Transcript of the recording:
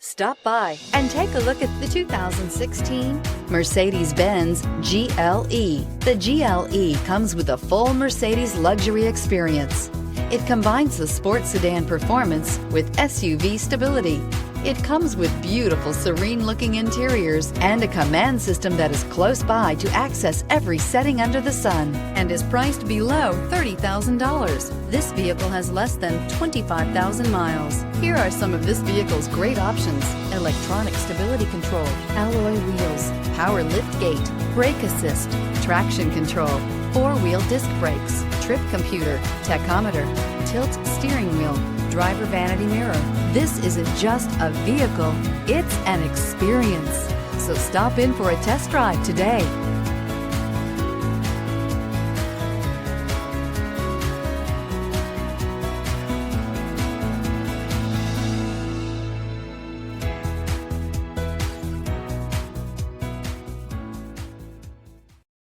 Stop by and take a look at the 2016 Mercedes-Benz GLE. The GLE comes with a full Mercedes luxury experience. It combines the sports sedan performance with SUV stability. It comes with beautiful, serene-looking interiors and a command system that is close by to access every setting under the sun and is priced below $30,000. This vehicle has less than 25,000 miles. Here are some of this vehicle's great options: electronic stability control, alloy wheels, power liftgate, brake assist, traction control, four-wheel disc brakes, trip computer, tachometer, tilt steering wheel, driver vanity mirror. This isn't just a vehicle, it's an experience. So stop in for a test drive today.